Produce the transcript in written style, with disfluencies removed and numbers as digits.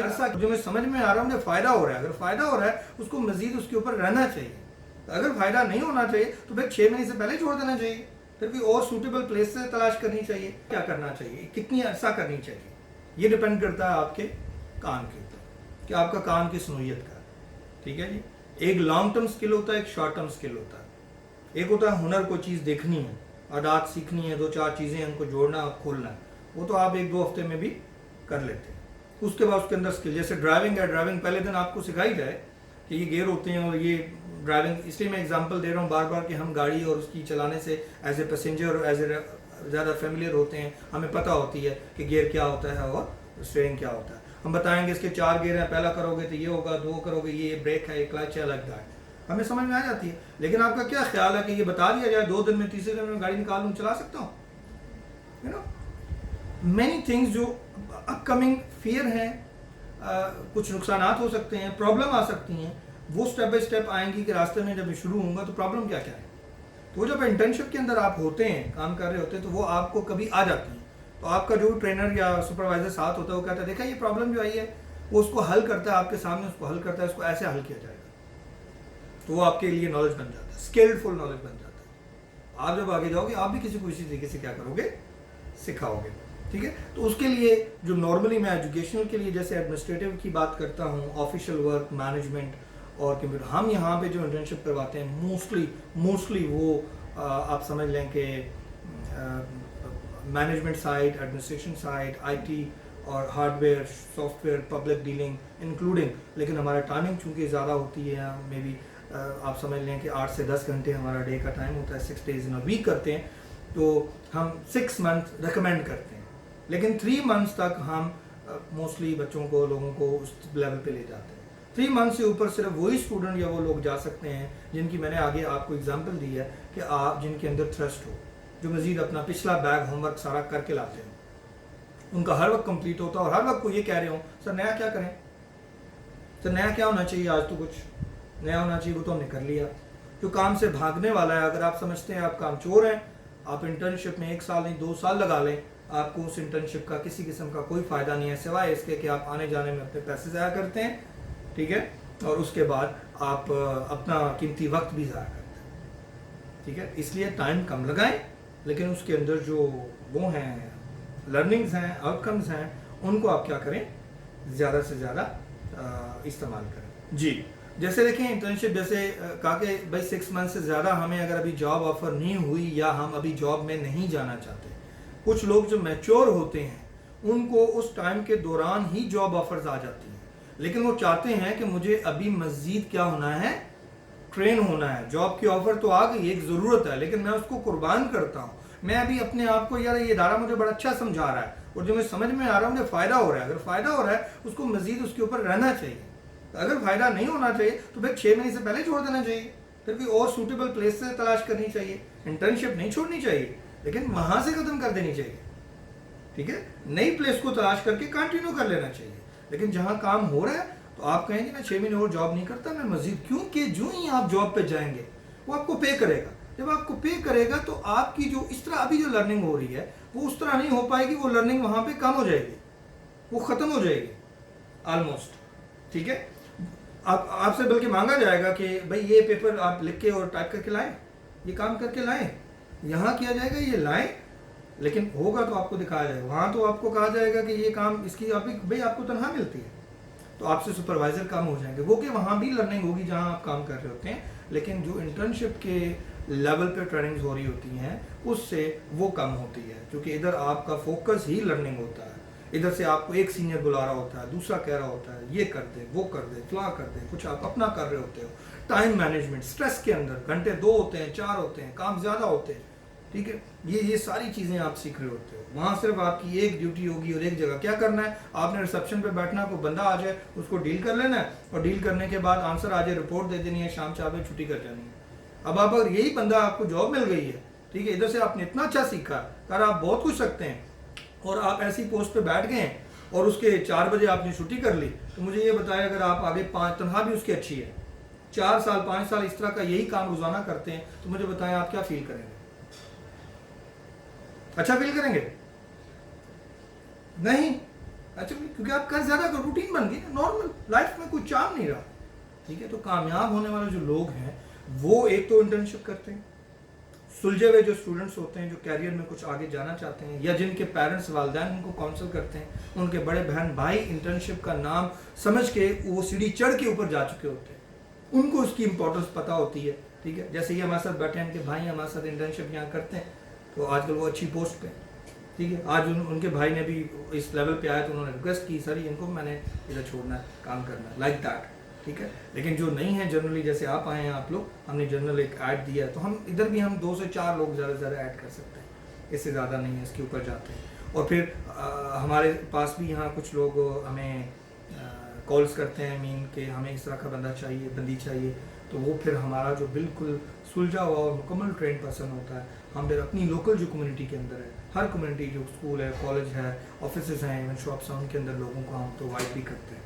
عرصہ جو میں سمجھ میں آ رہا ہے مجھے فائدہ ہو رہا ہے، اگر فائدہ ہو رہا ہے اس کو مزید اس کے اوپر رہنا چاہیے. اگر فائدہ نہیں ہونا چاہیے تو پھر 6 مہینے سے پہلے چھوڑ دینا چاہیے، پھر کوئی اور سوٹیبل پلیس سے تلاش کرنی چاہیے. کیا کرنا چاہیے، کتنی عرصہ کرنی چاہیے، یہ ڈپینڈ کرتا ہے آپ کے کام کے اوپر کہ آپ کا کام کس نوعیت کا ہے. ٹھیک ہے جی. ایک لانگ ٹرم سکل ہوتا ہے، ایک شارٹ ٹرم سکل ہوتا ہے. ایک ہوتا ہے ہنر، کو چیز دیکھنی ہے، عادات سیکھنی ہے، 2-4 چیزیں ان کو جوڑنا اور کھولنا ہے، وہ تو آپ 1-2 ہفتے میں بھی کر لیتے ہیں. اس کے بعد اس کے اندر سکل، جیسے ڈرائیونگ ہے، ڈرائیونگ پہلے دن آپ کو سکھائی جائے کہ یہ گیئر ہوتے ہیں اور یہ ڈرائیونگ. اس لیے میں ایگزامپل دے رہا ہوں بار بار کہ ہم گاڑی اور اس کی چلانے سے ایز اے پیسنجر اور ایز اے زیادہ فیملیئر ہوتے ہیں، ہمیں پتہ ہوتی ہے کہ گیئر کیا ہوتا ہے اور اسٹیئرنگ کیا ہوتا ہے. ہم بتائیں گے اس کے 4 گیئر ہیں، پہلا کرو گے تو یہ ہوگا، 2 کرو گے یہ بریک ہے، یہ کلچ ہے، لگتا ہے، ہمیں سمجھ میں آ جاتی ہے. لیکن آپ کا کیا خیال ہے کہ یہ بتا دیا جائے 2 دن میں، تیسرے دن میں گاڑی نکال لوں، چلا سکتا ہوں؟ یو نو مینی تھنگس جو اپ کمنگ فیئر ہیں، کچھ نقصانات ہو سکتے ہیں، پرابلم آ سکتی ہیں، وہ اسٹیپ بائی اسٹیپ آئیں گی کہ راستے میں جب شروع ہوں گا تو پرابلم کیا کیا ہے. تو جب انٹرنشپ کے اندر آپ ہوتے ہیں، کام کر رہے ہوتے ہیں، تو وہ آپ کو کبھی آ جاتی ہیں. تو آپ کا جو ٹرینر یا سپروائزر ساتھ ہوتا ہے وہ کہتا ہے دیکھا یہ پرابلم جو آئی ہے وہ اس کو حل کرتا ہے، آپ کے سامنے اس کو حل کرتا ہے، اس کو ایسے حل کیا جائے گا. تو وہ آپ کے لیے نالج بن جاتا ہے، اسکلفل نالج بن جاتا ہے. آپ جب آگے جاؤ گے آپ بھی کسی کو اسی طریقے سے کیا کرو گے، سکھاؤ گے. ٹھیک ہے. تو اس کے لیے جو نارملی میں ایجوکیشنل کے لیے جیسے ایڈمنسٹریٹو کی بات کرتا ہوں، آفیشیل ورک، مینجمنٹ اور کمپیوٹر، ہم یہاں پہ جو انٹرنشپ کرواتے ہیں موسٹلی وہ آپ سمجھ لیں کہ management side, administration side, I T اور hardware, software, public dealing including. لیکن ہمارا ٹائمنگ چونکہ زیادہ ہوتی ہے، مے بی آپ سمجھ لیں کہ 8 سے 10 گھنٹے ہمارا ڈے کا ٹائم ہوتا ہے، 6 days in a week کرتے ہیں، تو ہم 6 months ریکمینڈ کرتے ہیں. لیکن 3 months تک ہم موسٹلی بچوں کو، لوگوں کو اس لیول پہ لے جاتے ہیں. 3 months سے اوپر صرف وہی اسٹوڈنٹ یا وہ لوگ جا سکتے ہیں جن کی میں نے آگے آپ کو اگزامپل دی ہے کہ آپ جن کے اندر تھرسٹ ہو، جو مزید اپنا پچھلا بیگ ہوم ورک سارا کر کے لاتے ہیں، ان کا ہر وقت کمپلیٹ ہوتا ہے اور ہر وقت کو یہ کہہ رہے ہوں سر نیا کیا کریں، سر نیا کیا ہونا چاہیے، آج تو کچھ نیا ہونا چاہیے، وہ تو ہم نے کر لیا. جو کام سے بھاگنے والا ہے، اگر آپ سمجھتے ہیں آپ کام چور ہیں، آپ انٹرنشپ میں 1 سال نہیں 2 سال لگا لیں، آپ کو اس انٹرنشپ کا کسی قسم کا کوئی فائدہ نہیں ہے سوائے اس کے کہ آپ آنے جانے میں اپنے پیسے ضائع کرتے ہیں. ٹھیک ہے. اور اس کے بعد آپ اپنا قیمتی وقت بھی ضائع کرتے ہیں. ٹھیک ہے. اس لیے ٹائم کم لگائیں، لیکن اس کے اندر جو وہ ہیں لرننگز ہیں، آؤٹ کمز ہیں، ان کو آپ کیا کریں، زیادہ سے زیادہ استعمال کریں. جی. جیسے دیکھیں انٹرنشپ، جیسے کہا کہ بھائی 6 months سے زیادہ ہمیں اگر ابھی جاب آفر نہیں ہوئی یا ہم ابھی جاب میں نہیں جانا چاہتے. کچھ لوگ جو میچور ہوتے ہیں ان کو اس ٹائم کے دوران ہی جاب آفرز آ جاتی ہیں، لیکن وہ چاہتے ہیں کہ مجھے ابھی مزید کیا ہونا ہے، ٹرین ہونا ہے. جاب کی آفر تو آ گئی، ایک ضرورت ہے، لیکن میں اس کو قربان کرتا ہوں. میں ابھی اپنے آپ کو یار یہ ادارہ مجھے بڑا اچھا سمجھا رہا ہے اور جو مجھے سمجھ میں آ رہا ہے مجھے فائدہ ہو رہا ہے. اگر فائدہ ہو رہا ہے اس کو مزید اس کے اوپر رہنا چاہیے. اگر فائدہ نہیں ہونا چاہیے تو پھر 6 مہینے سے پہلے چھوڑ دینا چاہیے، پھر کوئی اور سوٹیبل پلیس سے تلاش کرنی چاہیے. انٹرنشپ نہیں چھوڑنی چاہیے لیکن وہاں سے ختم کر دینی چاہیے. ٹھیک ہے. نئی پلیس کو تلاش کر کے کنٹینیو کر لینا چاہیے. لیکن جہاں کام ہو رہا ہے تو آپ کہیں گے میں 6 مہینے اور جاب نہیں کرتا، میں مزید، کیونکہ جو ہی آپ جاب پہ جائیں گے وہ آپ کو پے کرے گا. جب آپ کو پے کرے گا تو آپ کی جو اس طرح ابھی جو لرننگ ہو رہی ہے وہ اس طرح نہیں ہو پائے گی، وہ لرننگ وہاں پہ کم ہو جائے گی، وہ ختم ہو جائے گی آلموسٹ. ٹھیک ہے. آپ سے بلکہ مانگا جائے گا کہ بھائی یہ پیپر آپ لکھ کے اور ٹائپ کر کے لائیں، یہ کام کر کے لائیں، یہاں کیا جائے گا یہ لائیں، لیکن ہوگا تو آپ کو دکھایا جائے گا. وہاں تو آپ کو کہا جائے گا کہ یہ کام اس کی بھائی آپ کو تنخواہ ملتی ہے تو آپ سے سپروائزر کم ہو جائیں گے. وہ کہ وہاں بھی لرننگ ہوگی جہاں آپ کام کر رہے ہوتے ہیں، لیکن جو انٹرنشپ کے لیول پہ ٹریننگز ہو رہی ہوتی ہیں اس سے وہ کم ہوتی ہے، کیونکہ ادھر آپ کا فوکس ہی لرننگ ہوتا ہے. ادھر سے آپ کو ایک سینئر بلا رہا ہوتا ہے، دوسرا کہہ رہا ہوتا ہے یہ کر دے، وہ کر دے، فلاں کر دے، کچھ آپ اپنا کر رہے ہوتے ہو. ٹائم مینجمنٹ، سٹریس کے اندر گھنٹے 2 ہوتے ہیں، 4 ہوتے ہیں، کام زیادہ ہوتے ہیں. ٹھیک ہے. یہ ساری چیزیں آپ سیکھ رہے ہوتے ہو. وہاں صرف آپ کی ایک ڈیوٹی ہوگی اور ایک جگہ کیا کرنا ہے، آپ نے ریسپشن پہ بیٹھنا، کوئی بندہ آ جائے اس کو ڈیل کر لینا ہے اور ڈیل کرنے کے بعد آنسر آ جائے، رپورٹ دے دینی ہے، شام 4 بجے چھٹی کر جانی ہے. اب آپ اگر یہی بندہ آپ کو جاب مل گئی ہے، ٹھیک ہے، ادھر سے آپ نے اتنا اچھا سیکھا کر آپ بہت کچھ سکتے ہیں اور آپ ایسی پوسٹ پہ بیٹھ گئے ہیں اور اس کے 4 بجے آپ نے چھٹی کر لی، تو مجھے یہ بتایا اگر آپ آگے 5 تنخواہ بھی اس کی اچھی ہے، 4 سال 5 سال اس طرح کا یہی کام روزانہ کرتے ہیں، تو مجھے بتائیں آپ کیا فیل کریں گے؟ اچھا فیل کریں گے؟ نہیں. ایکچولی کیونکہ آپ کا زیادہ روٹین بن گئی نا, نارمل لائف میں کوئی چام نہیں رہا, ٹھیک ہے. تو کامیاب ہونے والے جو لوگ ہیں وہ ایک تو انٹرنشپ کرتے ہیں, سلجھے ہوئے جو اسٹوڈنٹس ہوتے ہیں جو کیریئر میں کچھ آگے جانا چاہتے ہیں, یا جن کے پیرنٹس والدین ان کو کاؤنسل کرتے ہیں, ان کے بڑے بہن بھائی انٹرنشپ کا نام سمجھ کے وہ سیڑھی چڑھ کے اوپر جا چکے ہوتے ہیں, ان کو اس کی امپورٹنس پتہ ہوتی ہے, ٹھیک ہے. جیسے یہ ہمارے ساتھ بیٹھے ہیں ان کے بھائی ہمارے ساتھ انٹرنشپ یہاں کرتے ہیں, تو آج کل وہ اچھی پوسٹ پہ, ٹھیک ہے. آج ان کے بھائی نے بھی اس لیول پہ آئے تو انہوں نے ریکویسٹ کی سر ان کو میں نے ادھر چھوڑنا ہے, کام کرنا ہے, لائک دیٹ, ٹھیک ہے. لیکن جو نہیں ہے جنرلی, جیسے آپ آئے ہیں آپ لوگ, ہم نے جنرل ایک ایڈ دیا ہے, تو ہم ادھر بھی ہم 2 سے 4 لوگ زیادہ سے زیادہ ایڈ کر سکتے ہیں, اس سے زیادہ نہیں ہے, اس کے اوپر جاتے ہیں. اور پھر ہمارے پاس بھی یہاں کچھ لوگ ہمیں کالز کرتے ہیں مین کہ ہمیں اس طرح کا بندہ چاہیے, بندی چاہیے, تو وہ پھر ہمارا جو بالکل سلجھا ہوا اور مکمل ٹرین پرسن ہوتا ہے, ہم پھر اپنی لوکل جو کمیونٹی کے اندر ہے, ہر کمیونٹی جو اسکول ہے, کالج ہے, آفیسز ہیں, ایون شاپس ہیں, ان کے اندر لوگوں کو ہم پرووائڈ بھی کرتے ہیں.